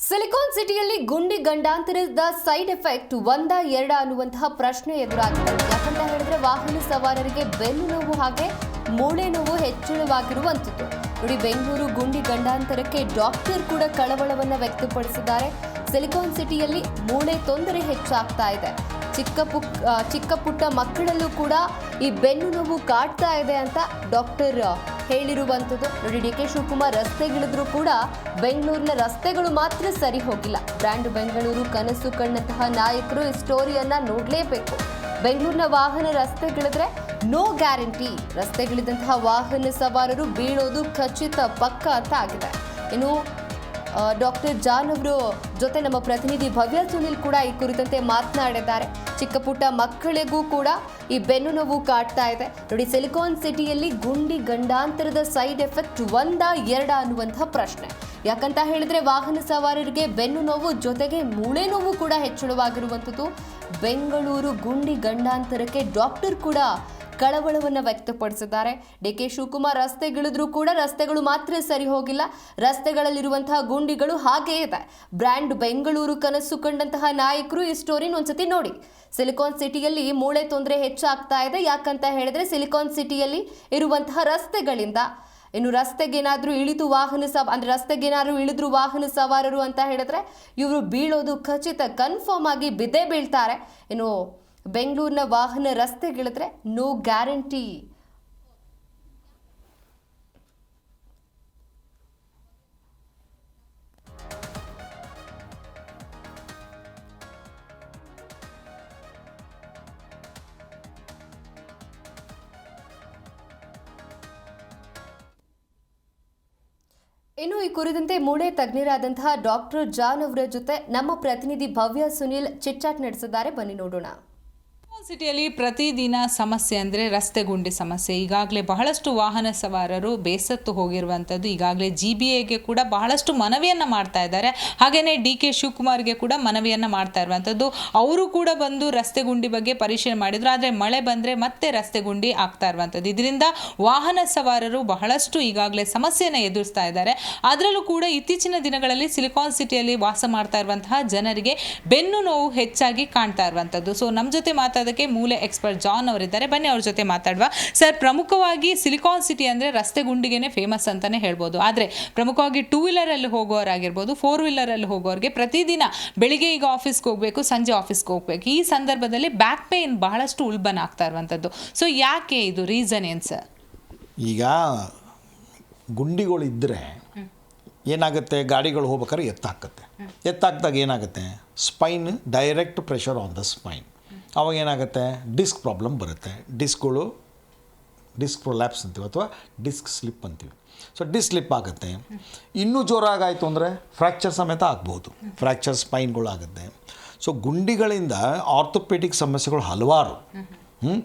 Silicon ಸಿಟಿಯಲ್ಲಿ ಗುಂಡಿ ಗಂಡಾಂತರದ side effect ಒಂದ ಎರಡ ಅನ್ನುವಂತಹ ಪ್ರಶ್ನೆ ಎದುರಾಗಿದೆ. ಯಾಕಂತ ಹೇಳಿದ್ರೆ ವಾಹನ ಸವಾರರಿಗೆ ಬೆನ್ನು ನೋವು ಹಾಗೆ ಮೂಳೆ ನೋವು ಹೆಚ್ಚಳವಾಗಿರುವಂಥದ್ದು. ನೋಡಿ, ಬೆಂಗಳೂರು ಗುಂಡಿ ಗಂಡಾಂತರಕ್ಕೆ ಡಾಕ್ಟರ್ ಕೂಡ ಕಳವಳವನ್ನ ವ್ಯಕ್ತಪಡಿಸಿದ್ದಾರೆ. ಸಿಲಿಕಾನ್ ಸಿಟಿಯಲ್ಲಿ ಮೂಳೆ ತೊಂದರೆ ಹೆಚ್ಚಾಗ್ತಾ ಇದೆ. ಚಿಕ್ಕ ಪುಟ್ಟ ಮಕ್ಕಳಲ್ಲೂ ಕೂಡ ಈ ಬೆನ್ನು ನೋವು ಕಾಡ್ತಾ ಇದೆ ಅಂತ ಡಾಕ್ಟರ್ ಹೇಳಿರುವಂಥದ್ದು. ನೋಡಿ, ಡಿ ಕೆ ಶಿವಕುಮಾರ್ ರಸ್ತೆಗಿಳಿದ್ರು ಕೂಡ ಬೆಂಗಳೂರಿನ ರಸ್ತೆಗಳು ಮಾತ್ರ ಸರಿ ಹೋಗಿಲ್ಲ. ಬ್ರ್ಯಾಂಡ್ ಬೆಂಗಳೂರು ಕನಸು ಕಂಡಂತಹ ನಾಯಕರು ಈ ಸ್ಟೋರಿಯನ್ನ ನೋಡಲೇಬೇಕು. ಬೆಂಗಳೂರಿನ ವಾಹನ ರಸ್ತೆಗಿಳಿದ್ರೆ ನೋ ಗ್ಯಾರಂಟಿ. ರಸ್ತೆಗಿಳಿದಂತಹ ವಾಹನ ಸವಾರರು ಬೀಳೋದು ಖಚಿತ ಪಕ್ಕ ಅಂತ ಆಗಿದೆ. ಇನ್ನು ಡಾಕ್ಟರ್ ಜಾನ್ ಅವರು ಜೊತೆ ನಮ್ಮ ಪ್ರತಿನಿಧಿ ಭವ್ಯ ಸುನಿಲ್ ಕೂಡ ಈ ಕುರಿತಂತೆ ಮಾತನಾಡಿದ್ದಾರೆ. ಚಿಕ್ಕ ಪುಟ್ಟ ಮಕ್ಕಳಿಗೂ ಕೂಡ ಈ ಬೆನ್ನು ನೋವು ಕಾಡ್ತಾ ಇದೆ. ನೋಡಿ, ಸಿಲಿಕಾನ್ ಸಿಟಿಯಲ್ಲಿ ಗುಂಡಿ ಗಂಡಾಂತರದ ಸೈಡ್ ಎಫೆಕ್ಟ್ ಒಂದ ಎರಡ ಅನ್ನುವಂತಹ ಪ್ರಶ್ನೆ. ಯಾಕಂತ ಹೇಳಿದ್ರೆ ವಾಹನ ಸವಾರರಿಗೆ ಬೆನ್ನು ನೋವು ಜೊತೆಗೆ ಮೂಳೆ ನೋವು ಕೂಡ ಹೆಚ್ಚಳವಾಗಿರುವಂಥದ್ದು. ಬೆಂಗಳೂರು ಗುಂಡಿ ಗಂಡಾಂತರಕ್ಕೆ ಡಾಕ್ಟರ್ ಕೂಡ ಕಳವಳವನ್ನು ವ್ಯಕ್ತಪಡಿಸಿದ್ದಾರೆ. ಡಿ ಕೆ ಶಿವಕುಮಾರ್ ರಸ್ತೆಗಿಳಿದ್ರೂ ಕೂಡ ರಸ್ತೆಗಳು ಮಾತ್ರ ಸರಿ ಹೋಗಿಲ್ಲ. ರಸ್ತೆಗಳಲ್ಲಿರುವಂತಹ ಗುಂಡಿಗಳು ಹಾಗೇ ಇದೆ. ಬ್ರ್ಯಾಂಡ್ ಬೆಂಗಳೂರು ಕನಸು ಕಂಡಂತಹ ನಾಯಕರು ಈ ಸ್ಟೋರಿನ ಒಂದ್ಸತಿ ನೋಡಿ. ಸಿಲಿಕಾನ್ ಸಿಟಿಯಲ್ಲಿ ಮೂಳೆ ತೊಂದರೆ ಹೆಚ್ಚಾಗ್ತಾ ಇದೆ. ಯಾಕಂತ ಹೇಳಿದ್ರೆ ಸಿಲಿಕಾನ್ ಸಿಟಿಯಲ್ಲಿ ಇರುವಂತಹ ರಸ್ತೆಗಳಿಂದ ಇನ್ನು ರಸ್ತೆಗೇನಾದ್ರೂ ಇಳಿದ್ರು ವಾಹನ ಸವಾರರು ಅಂತ ಹೇಳಿದ್ರೆ ಇವರು ಬೀಳೋದು ಖಚಿತ, ಕನ್ಫರ್ಮ್ ಆಗಿ ಬಿದ್ದೇ ಬೀಳ್ತಾರೆ. ಇನ್ನು ಬೆಂಗಳೂರಿನ ವಾಹನ ರಸ್ತೆಗಿಳಿದ್ರೆ ನೋ ಗ್ಯಾರಂಟಿ. ಇನ್ನು ಈ ಕುರಿತಂತೆ ಮೂಳೆ ತಜ್ಞರಾದಂತಹ ಡಾಕ್ಟರ್ ಜಾನ್ ಅವರ ಜೊತೆ ನಮ್ಮ ಪ್ರತಿನಿಧಿ ಭವ್ಯ ಸುನಿಲ್ ಚಿಟ್ಚಾಟ್ ನಡೆಸಿದ್ದಾರೆ. ಬನ್ನಿ ನೋಡೋಣ. ಸಿಟಿಯಲ್ಲಿ ಪ್ರತಿದಿನ ಸಮಸ್ಯೆ ಅಂದರೆ ರಸ್ತೆ ಗುಂಡಿ ಸಮಸ್ಯೆ. ಈಗಾಗಲೇ ಬಹಳಷ್ಟು ವಾಹನ ಸವಾರರು ಬೇಸತ್ತು ಹೋಗಿರುವಂಥದ್ದು. ಈಗಾಗಲೇ GBAಗೆ ಕೂಡ ಬಹಳಷ್ಟು ಮನವಿಯನ್ನು ಮಾಡ್ತಾ ಇದ್ದಾರೆ. ಹಾಗೆಯೇ ಡಿ ಕೆ ಶಿವಕುಮಾರ್ಗೆ ಕೂಡ ಮನವಿಯನ್ನು ಮಾಡ್ತಾ ಇರುವಂಥದ್ದು. ಅವರು ಕೂಡ ಬಂದು ರಸ್ತೆ ಗುಂಡಿ ಬಗ್ಗೆ ಪರಿಶೀಲನೆ ಮಾಡಿದ್ರು. ಆದರೆ ಮಳೆ ಬಂದರೆ ಮತ್ತೆ ರಸ್ತೆ ಗುಂಡಿ ಆಗ್ತಾ ಇರುವಂಥದ್ದು. ಇದರಿಂದ ವಾಹನ ಸವಾರರು ಬಹಳಷ್ಟು ಈಗಾಗಲೇ ಸಮಸ್ಯೆಯನ್ನು ಎದುರಿಸ್ತಾ ಇದ್ದಾರೆ. ಅದರಲ್ಲೂ ಕೂಡ ಇತ್ತೀಚಿನ ದಿನಗಳಲ್ಲಿ ಸಿಲಿಕಾನ್ ಸಿಟಿಯಲ್ಲಿ ವಾಸ ಮಾಡ್ತಾ ಇರುವಂತಹ ಜನರಿಗೆ ಬೆನ್ನು ನೋವು ಹೆಚ್ಚಾಗಿ ಕಾಣ್ತಾ ಇರುವಂಥದ್ದು. ಸೊ ನಮ್ಮ ಜೊತೆ ಮಾತಾಡೋದಕ್ಕೆ ಮೂಲೆ ಎಕ್ಸ್ಪರ್ಟ್ ಜಾನ್ ಅವರಿದ್ದಾರೆ. ಬನ್ನಿ ಅವ್ರ ಜೊತೆ ಮಾತಾಡುವ. ಸರ್, ಪ್ರಮುಖವಾಗಿ ಸಿಲಿಕಾನ್ ಸಿಟಿ ಅಂದರೆ ರಸ್ತೆ ಗುಂಡಿಗೆನೆ ಫೇಮಸ್ ಅಂತಾನೆ ಹೇಳ್ಬೋದು. ಆದರೆ ಪ್ರಮುಖವಾಗಿ 2 ವೀಲರಲ್ಲಿ ಹೋಗೋರಾಗಿರ್ಬೋದು, 4 ವೀಲರಲ್ಲಿ ಹೋಗೋರಿಗೆ ಪ್ರತಿದಿನ ಬೆಳಿಗ್ಗೆ ಈಗ ಆಫೀಸ್ಗೆ ಹೋಗಬೇಕು, ಸಂಜೆ ಆಫೀಸ್ಗೆ ಹೋಗ್ಬೇಕು. ಈ ಸಂದರ್ಭದಲ್ಲಿ ಬ್ಯಾಕ್ ಪೇನ್ ಬಹಳಷ್ಟು ಉಲ್ಬಣ ಆಗ್ತಾ ಇರುವಂಥದ್ದು. ಸೊ ಯಾಕೆ ಇದು ರೀಸನ್ ಏನು ಸರ್? ಈಗ ಗುಂಡಿಗಳಿದ್ದರೆ ಏನಾಗುತ್ತೆ, ಗಾಡಿಗಳು ಹೋಗ್ಬೇಕಾದ್ರೆ ಎತ್ತಾಕ್ದಾಗ ಏನಾಗುತ್ತೆ, spine direct pressure on the spine. ಅವಾಗ ಏನಾಗುತ್ತೆ, ಡಿಸ್ಕ್ ಪ್ರಾಬ್ಲಮ್ ಬರುತ್ತೆ. ಡಿಸ್ಕ್ ಪ್ರೊಲ್ಯಾಪ್ಸ್ ಅಂತೀವಿ ಅಥವಾ ಡಿಸ್ಕ್ ಸ್ಲಿಪ್ ಅಂತೀವಿ. ಸೊ ಡಿಸ್ಕ್ ಸ್ಲಿಪ್ ಆಗುತ್ತೆ. ಇನ್ನೂ ಜೋರಾಗಾಯಿತು ಅಂದರೆ ಫ್ರ್ಯಾಕ್ಚರ್ ಸಮೇತ ಆಗ್ಬೋದು. ಫ್ರ್ಯಾಕ್ಚರ್ ಸ್ಪೈನ್ಗಳು ಆಗುತ್ತೆ. ಸೊ ಗುಂಡಿಗಳಿಂದ ಆರ್ಥೋಪೆಡಿಕ್ ಸಮಸ್ಯೆಗಳು ಹಲವಾರು.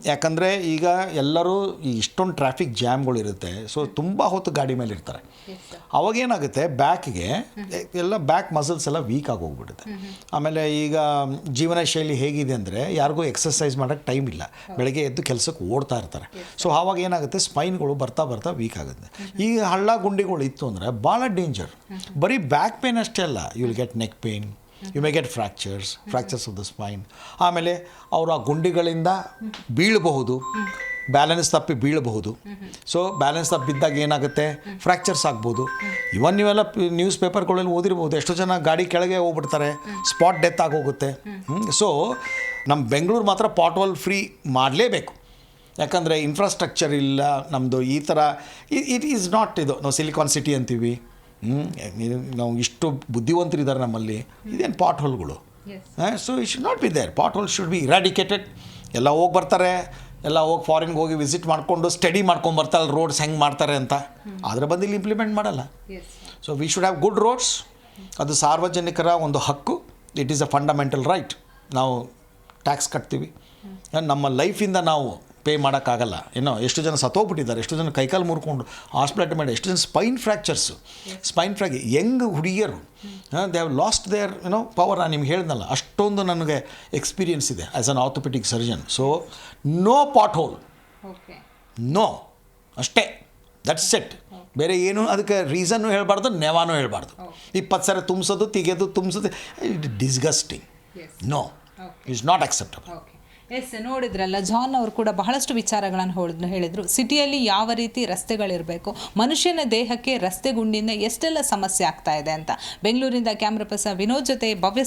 ಯಾಕಂದರೆ ಈಗ ಎಲ್ಲರೂ ಇಷ್ಟೊಂದು ಟ್ರಾಫಿಕ್ ಜಾಮ್ಗಳಿರುತ್ತೆ. ಸೊ ತುಂಬ ಹೊತ್ತು ಗಾಡಿ ಮೇಲೆ ಇರ್ತಾರೆ. ಅವಾಗೇನಾಗುತ್ತೆ, ಬ್ಯಾಕ್ಗೆ ಎಲ್ಲ ಬ್ಯಾಕ್ ಮಸಲ್ಸ್ ಎಲ್ಲ ವೀಕ್ ಆಗಿ ಹೋಗ್ಬಿಡುತ್ತೆ. ಆಮೇಲೆ ಈಗ ಜೀವನ ಶೈಲಿ ಹೇಗಿದೆ ಅಂದರೆ ಯಾರಿಗೂ ಎಕ್ಸಸೈಸ್ ಮಾಡೋಕ್ಕೆ ಟೈಮ್ ಇಲ್ಲ. ಬೆಳಗ್ಗೆ ಎದ್ದು ಕೆಲಸಕ್ಕೆ ಓಡ್ತಾ ಇರ್ತಾರೆ. ಸೊ ಆವಾಗ ಏನಾಗುತ್ತೆ, ಸ್ಪೈನ್ಗಳು ಬರ್ತಾ ವೀಕ್ ಆಗುತ್ತೆ. ಈ ಹಳ್ಳ ಗುಂಡಿಗಳು ಇತ್ತು ಅಂದರೆ ಭಾಳ ಡೇಂಜರ್. ಬರೀ ಬ್ಯಾಕ್ ಪೇನ್ ಅಷ್ಟೇ ಅಲ್ಲ, you will get neck pain, you may get fractures of the spine. ಆಮೇಲೆ ಅವರು ಆ ಗುಂಡಿಗಳಿಂದ ಬೀಳಬಹುದು, ಬ್ಯಾಲೆನ್ಸ್ ತಪ್ಪಿ ಬೀಳಬಹುದು. ಸೊ ಬ್ಯಾಲೆನ್ಸ್ ತಪ್ಪಿ ಬಿದ್ದಾಗ ಏನಾಗುತ್ತೆ, ಫ್ರ್ಯಾಕ್ಚರ್ಸ್ ಆಗ್ಬೋದು. ಇವನ್ ನೀವೆಲ್ಲ ನ್ಯೂಸ್ ಪೇಪರ್ಗಳಲ್ಲಿ ಓದಿರ್ಬೋದು, ಎಷ್ಟೋ ಜನ ಗಾಡಿ ಕೆಳಗೆ ಹೋಗ್ಬಿಡ್ತಾರೆ, ಸ್ಪಾಟ್ ಡೆತ್ ಆಗೋಗುತ್ತೆ. ಸೊ ನಮ್ಮ ಬೆಂಗಳೂರು ಮಾತ್ರ ಪಾಟ್ ಹೋಲ್ ಫ್ರೀ ಮಾಡಲೇಬೇಕು. ಯಾಕಂದರೆ ಇನ್ಫ್ರಾಸ್ಟ್ರಕ್ಚರ್ ಇಲ್ಲ ನಮ್ಮದು. ಈ ಥರ ಇಟ್ ಈಸ್ ನಾಟ್ ಇದು. ನಾವು ಸಿಲಿಕಾನ್ ಸಿಟಿ ಅಂತೀವಿ, ನಾವು ಇಷ್ಟು ಬುದ್ಧಿವಂತರಿದ್ದಾರೆ ನಮ್ಮಲ್ಲಿ. ಇದೇನು ಪಾಟ್ ಹೋಲ್ಗಳು. So it should not be there. Pothole should be eradicated. ಎಲ್ಲ ಹೋಗಿ ಬರ್ತಾರೆ, ಎಲ್ಲ ಹೋಗಿ ಫಾರಿನ್ಗೆ ಹೋಗಿ ವಿಸಿಟ್ ಮಾಡಿಕೊಂಡು ಸ್ಟಡಿ ಮಾಡ್ಕೊಂಡು ಬರ್ತಾರೆ ರೋಡ್ಸ್ ಹೆಂಗೆ ಮಾಡ್ತಾರೆ ಅಂತ. ಆದರೆ ಬಂದು ಇಲ್ಲಿ ಇಂಪ್ಲಿಮೆಂಟ್ ಮಾಡಲ್ಲ. So we should have good roads. ಅದು ಸಾರ್ವಜನಿಕರ ಒಂದು ಹಕ್ಕು. It is a fundamental right. ನಾವು ಟ್ಯಾಕ್ಸ್ ಕಟ್ತೀವಿ. ನಮ್ಮ ಲೈಫಿಂದ ನಾವು ಪೇ ಮಾಡೋಕ್ಕಾಗಲ್ಲ. ಎಷ್ಟು ಜನ ಸತ್ತೋಗ್ಬಿಟ್ಟಿದ್ದಾರೆ, ಎಷ್ಟು ಜನ ಕೈಕಾಲು ಮುರ್ಕೊಂಡು ಹಾಸ್ಪಿಟಲ್ ಮಾಡಿ, ಎಷ್ಟು ಜನ ಸ್ಪೈನ್ ಫ್ರ್ಯಾಕ್ಚರ್ಸು, ಯಂಗ್ ಹುಡುಗಿಯರು they have lost their power. ನಾನು ನಿಮ್ಗೆ ಹೇಳಿದ್ನಲ್ಲ, ಅಷ್ಟೊಂದು ನನಗೆ ಎಕ್ಸ್ಪೀರಿಯನ್ಸ್ ಇದೆ as an orthopaedic surgeon. So no pothole, no, ಅಷ್ಟೇ, ದಟ್ಸ್ ಇಟ್. ಬೇರೆ ಏನು ಅದಕ್ಕೆ ರೀಸನ್ನು ಹೇಳಬಾರ್ದು, ನೆವಾನು ಹೇಳಬಾರ್ದು. 20 ಸರಿ ತುಂಬಿಸೋದು ತೆಗೆಯೋದು ತುಂಬಿಸೋದು, disgusting. No, it's not acceptable. Yes, ನೋಡಿದ್ರಲ್ಲ, ಜಾನ್ ಅವರು ಕೂಡ ಬಹಳಷ್ಟು ವಿಚಾರಗಳನ್ನು ಹೇಳಿದರು. ಸಿಟಿಯಲ್ಲಿ ಯಾವ ರೀತಿ ರಸ್ತೆಗಳಿರಬೇಕು, ಮನುಷ್ಯನ ದೇಹಕ್ಕೆ ರಸ್ತೆ ಗುಂಡಿಯಿಂದ ಎಷ್ಟೆಲ್ಲ ಸಮಸ್ಯೆ ಆಗ್ತಾ ಇದೆ ಅಂತ. ಬೆಂಗಳೂರಿಂದ ಕ್ಯಾಮ್ರಾ ಪರ್ಸನ್ ವಿನೋದ್ ಜೊತೆ ಭವ್ಯ